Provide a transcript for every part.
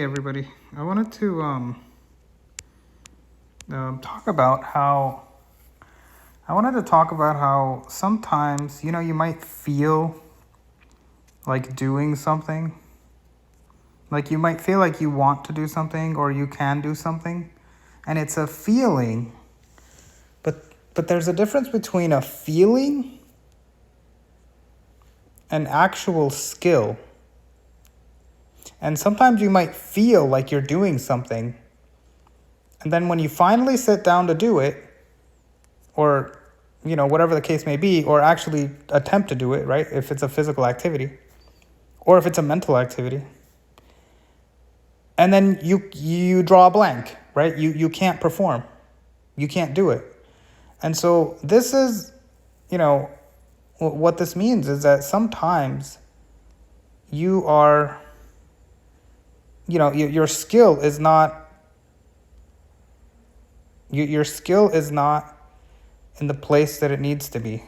Everybody, I wanted to talk about how sometimes you might feel like doing something, like you might feel like you want to do something or you can do something, and it's a feeling, but there's a difference between a feeling and actual skill. And sometimes you might feel like you're doing something, and then when you finally sit down to do it, or whatever the case may be, or actually attempt to do it, right? If it's a physical activity or if it's a mental activity, and then you draw a blank, right? You can't perform, you can't do it. And so this is, what this means is that sometimes you are, your skill is not, your skill is not in the place that it needs to be,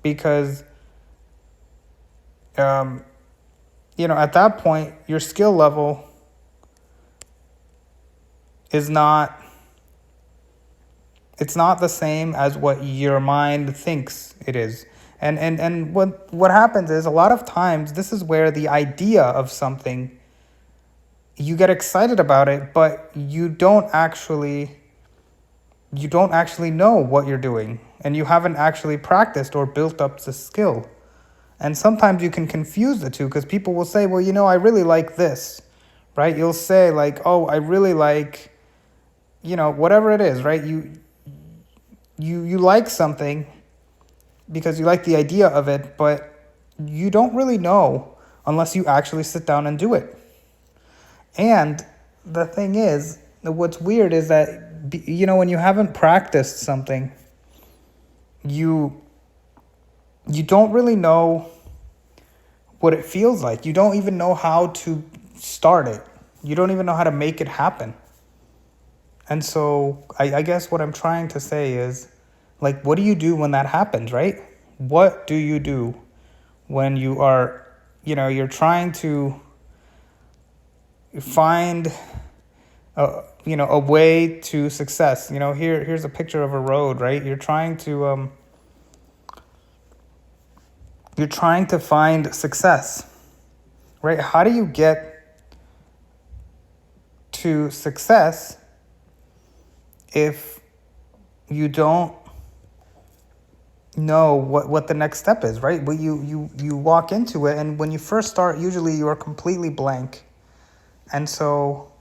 because at that point your skill level is not, it's not the same as what your mind thinks it is. And what happens is, a lot of times, this is where the idea of something, you get excited about it, but you don't actually know what you're doing, and you haven't actually practiced or built up the skill. And sometimes you can confuse the two, because people will say, well, I really like this, right? You'll say like, oh, I really like, whatever it is, right? You like something because you like the idea of it, but you don't really know unless you actually sit down and do it. And the thing is, what's weird is that, when you haven't practiced something, you don't really know what it feels like. You don't even know how to start it. You don't even know how to make it happen. And so I guess what I'm trying to say is, like, what do you do when that happens, right? What do you do when you are, you're trying to find a way to success? Here's a picture of a road, right? You're trying to find success, right? How do you get to success if you don't know what the next step is, right? But you walk into it, and when you first start, usually you are completely blank. And so,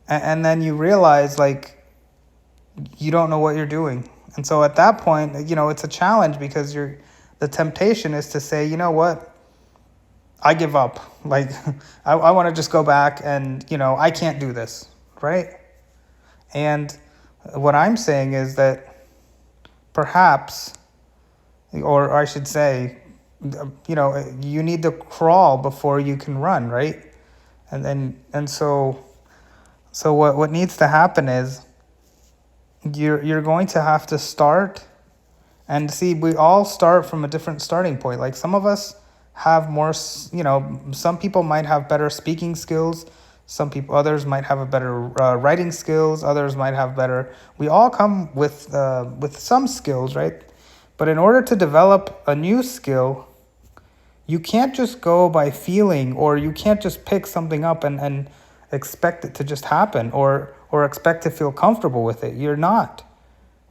and then you realize, like, you don't know what you're doing. And so at that point, it's a challenge, because the temptation is to say, you know what, I give up. Like, I want to just go back and, I can't do this, right? And what I'm saying is that perhaps, or I should say, you need to crawl before you can run, right? And so what needs to happen is, you're going to have to start. And see, we all start from a different starting point. Like, some of us have more, some people might have better speaking skills. Others might have a better writing skills. Others might have better. We all come with some skills, right? But in order to develop a new skill, you can't just go by feeling, or you can't just pick something up and expect it to just happen, or expect to feel comfortable with it. You're not.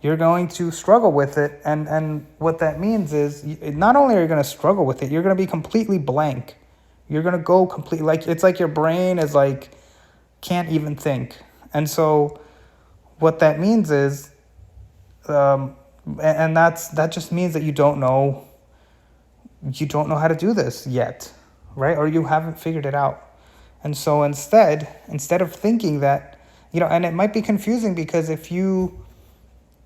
You're going to struggle with it. And what that means is, not only are you going to struggle with it, you're going to be completely blank. You're going to go completely, like, it's like your brain is like, can't even think. And so what that means is, and that just means that you don't know how to do this yet, right? Or you haven't figured it out. And so instead of thinking that, and it might be confusing, because if you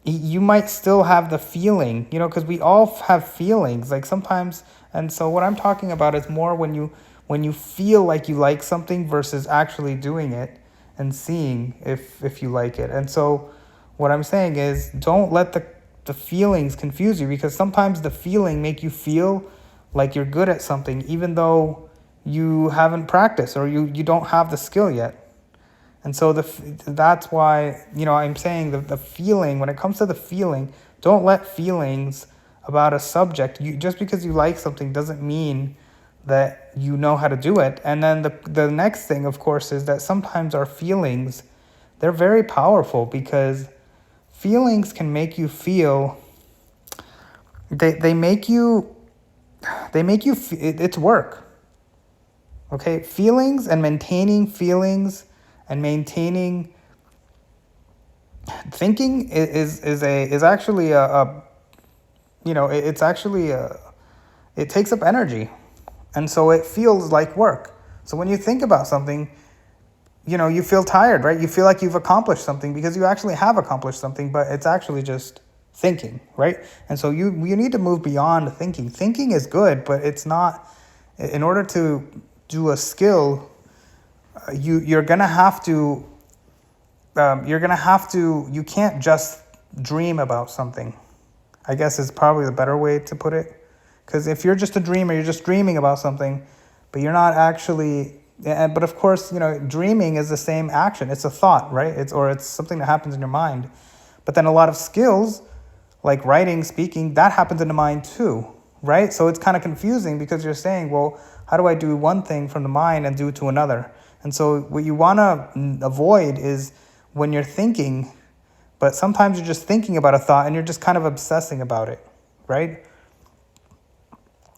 might still have the feeling, because we all have feelings, like, sometimes. And so what I'm talking about is more when you feel like you like something versus actually doing it and seeing if you like it. And so what I'm saying is, don't let the feelings confuse you, because sometimes the feeling make you feel like you're good at something, even though you haven't practiced, or you don't have the skill yet. And so that's why, I'm saying the feeling, when it comes to the feeling, don't let feelings about a subject, just because you like something doesn't mean that you know how to do it. And then the next thing, of course, is that sometimes our feelings, they're very powerful, because feelings can make you feel, they make you, it's work. Okay, feelings and maintaining feelings and maintaining thinking is actually it's actually it takes up energy, and so it feels like work. So when you think about something, you feel tired, right? You feel like you've accomplished something because you actually have accomplished something, but it's actually just thinking, right? And so you need to move beyond thinking. Thinking is good, but it's not. In order to do a skill, you're gonna have to. You can't just dream about something, I guess is probably the better way to put it. Because if you're just a dreamer, you're just dreaming about something, but you're not actually, but of course, dreaming is the same action. It's a thought, right? It's something that happens in your mind. But then a lot of skills, like writing, speaking, that happens in the mind too, right? So it's kind of confusing, because you're saying, well, how do I do one thing from the mind and do it to another? And so what you want to avoid is when you're thinking, but sometimes you're just thinking about a thought and you're just kind of obsessing about it, right?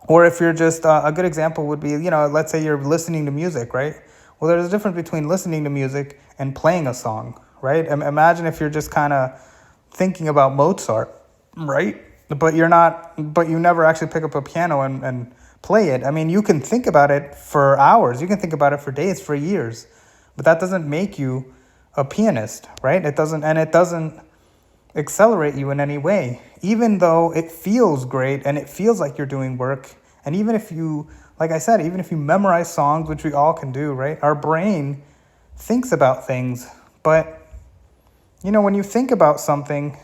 Or if you're just, a good example would be, let's say you're listening to music, right? Well, there's a difference between listening to music and playing a song, right? Imagine if you're just kind of thinking about Mozart, right? But you never actually pick up a piano and play it. I mean, you can think about it for hours. You can think about it for days, for years. But that doesn't make you a pianist, right? It doesn't accelerate you in any way, even though it feels great and it feels like you're doing work. And even if you, like I said, even if you memorize songs, which we all can do, right? Our brain thinks about things, but when you think about something,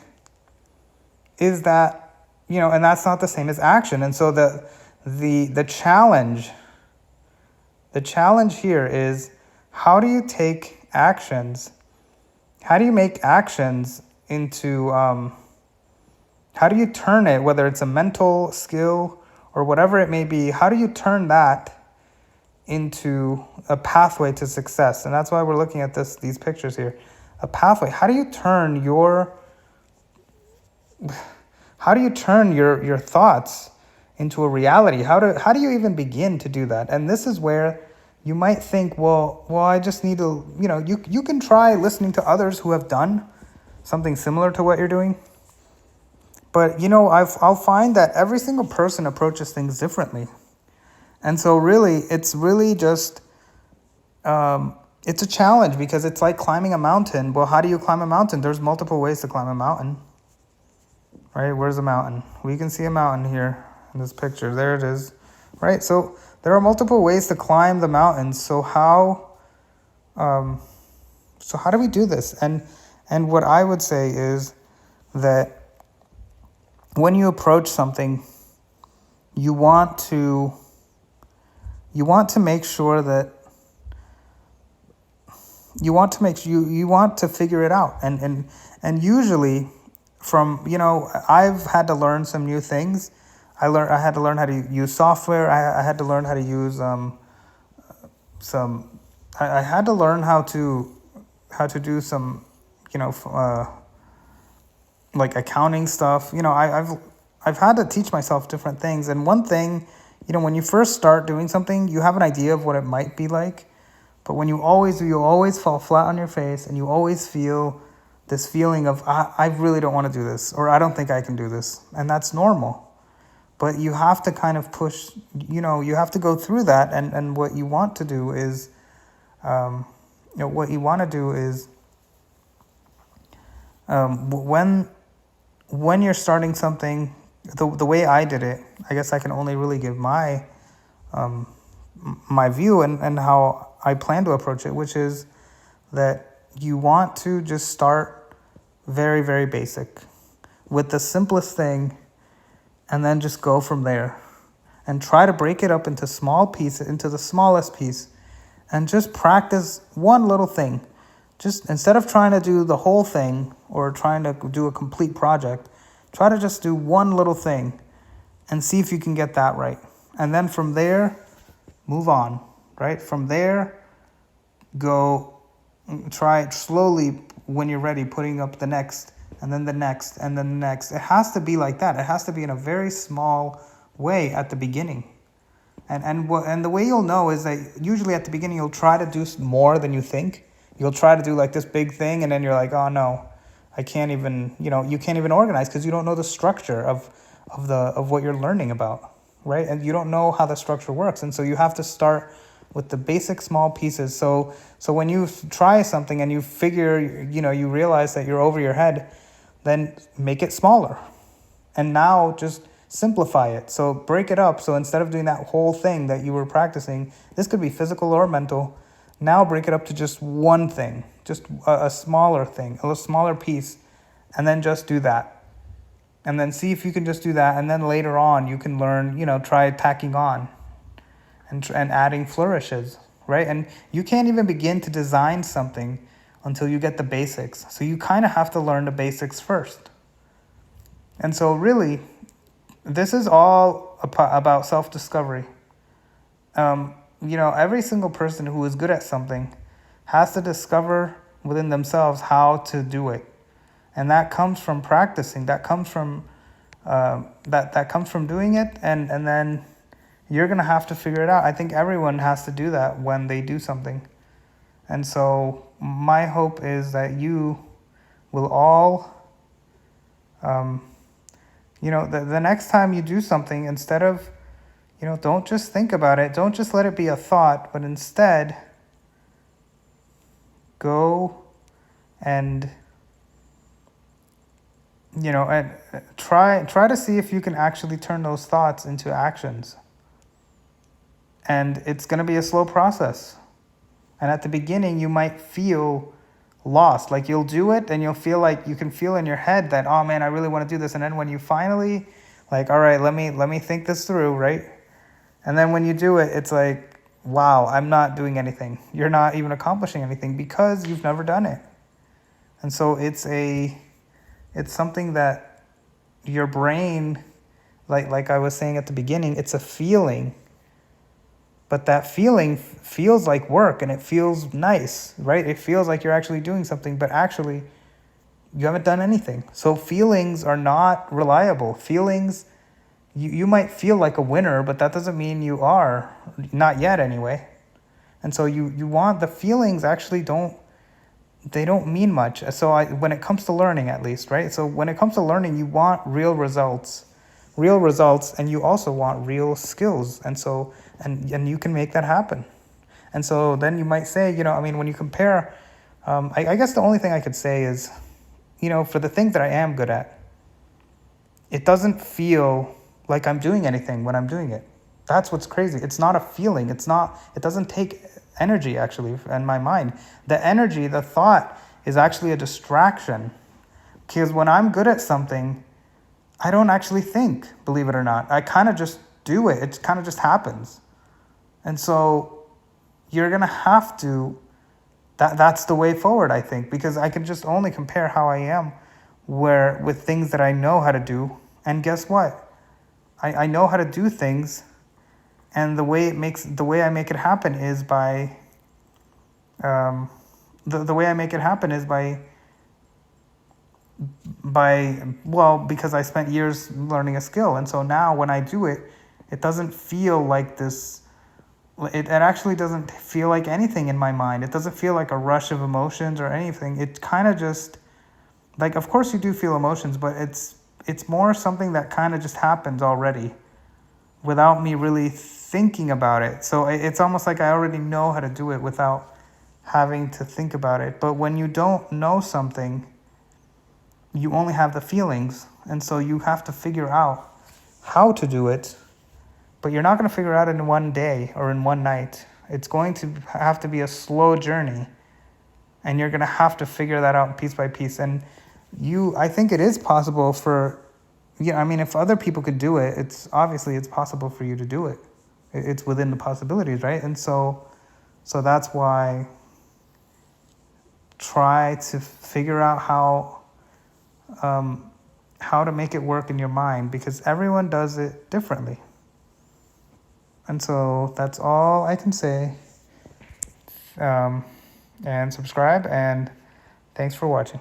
is that, and that's not the same as action. And so the challenge here is, how do you take actions? How do you make actions into, how do you turn it, whether it's a mental skill or whatever it may be, how do you turn that into a pathway to success? And that's why we're looking at these pictures here. A pathway. How do you turn your thoughts into a reality? How do you even begin to do that? And this is where you might think, well, I just need to, you can try listening to others who have done something similar to what you're doing. But, I'll find that every single person approaches things differently. And so really, it's really just, it's a challenge, because it's like climbing a mountain. Well, how do you climb a mountain? There's multiple ways to climb a mountain, right? Where's a mountain? We can see a mountain here in this picture. There it is, right? So there are multiple ways to climb the mountain. So how do we do this? And what I would say is that when you approach something, you want to make sure that you want to figure it out. And usually from, I've had to learn some new things. I had to learn how to use software. I had to learn how to use I had to learn how to do some, like accounting stuff. I've had to teach myself different things. And one thing, when you first start doing something, you have an idea of what it might be like. But when you always fall flat on your face, and you always feel this feeling of, I really don't want to do this, or I don't think I can do this. And that's normal. But you have to kind of push, you have to go through that. And what you want to do is, when you're starting something, the way I did it, I guess I can only really give my view and how I plan to approach it, which is that you want to just start very, very basic with the simplest thing, and then just go from there. and try to break it up into small pieces, into the smallest piece, and just practice one little thing. Just instead of trying to do the whole thing or trying to do a complete project, try to just do one little thing and see if you can get that right. And then from there, move on, right? From there, go try it slowly when you're ready, putting up the next, and then the next, and then the next. It has to be like that. It has to be in a very small way at the beginning. And the way you'll know is that usually at the beginning you'll try to do more than you think. You'll try to do like this big thing, and then you're like, oh no, I can't even, you can't even organize because you don't know the structure of what you're learning about, right? And you don't know how the structure works, and so you have to start with the basic small pieces. So when you try something and you figure, you realize that you're over your head, then make it smaller, and now just simplify it. So break it up. So instead of doing that whole thing that you were practicing, this could be physical or mental. Now break it up to just one thing, just a smaller thing, a little smaller piece, and then just do that. And then see if you can just do that. And then later on, you can learn, try tacking on and adding flourishes, right? And you can't even begin to design something until you get the basics. So you kind of have to learn the basics first. And so really, this is all about self-discovery. Every single person who is good at something has to discover within themselves how to do it, and that comes from practicing. That comes from that comes from doing it, and then you're gonna have to figure it out. I think everyone has to do that when they do something, and so my hope is that you will all. The next time you do something, instead of, don't just think about it. Don't just let it be a thought, but instead go and, and try to see if you can actually turn those thoughts into actions. And it's going to be a slow process. And at the beginning, you might feel lost. Like you'll do it and you'll feel like you can feel in your head that, oh man, I really want to do this. And then when you finally like, all right, let me think this through, right? And then when you do it, it's like, wow, I'm not doing anything. You're not even accomplishing anything because you've never done it. And so it's something that your brain, like I was saying at the beginning, it's a feeling. But that feeling feels like work and it feels nice, right? It feels like you're actually doing something, but actually you haven't done anything. So feelings are not reliable. Feelings, you might feel like a winner, but that doesn't mean you are, not yet anyway. And so you want the feelings actually don't mean much. So when it comes to learning at least, right? So when it comes to learning, you want real results, and you also want real skills. And so, and you can make that happen. And so then you might say, when you compare, I guess the only thing I could say is, for the things that I am good at, it doesn't feel like I'm doing anything when I'm doing it. That's what's crazy. It's not a feeling. It doesn't take energy actually in my mind. The energy, the thought is actually a distraction. Because when I'm good at something, I don't actually think, believe it or not. I kind of just do it. It kind of just happens. And so you're going to have to, that's the way forward, I think, because I can just only compare how I am with things that I know how to do. And guess what? I know how to do things, and the way I make it happen is by because I spent years learning a skill. And so now when I do it, it doesn't feel like this. It actually doesn't feel like anything in my mind. It doesn't feel like a rush of emotions or anything. It kind of just, like, of course you do feel emotions, but it's more something that kind of just happens already without me really thinking about it. So it's almost like I already know how to do it without having to think about it. But when you don't know something, you only have the feelings. And so you have to figure out how to do it. But you're not going to figure it out in one day or in one night. It's going to have to be a slow journey. And you're going to have to figure that out piece by piece. And I think it is possible for Yeah, I mean, if other people could do it, it's obviously it's possible for you to do it. It's within the possibilities, right? And so that's why try to figure out how to make it work in your mind, because everyone does it differently. And so that's all I can say. And subscribe, and thanks for watching.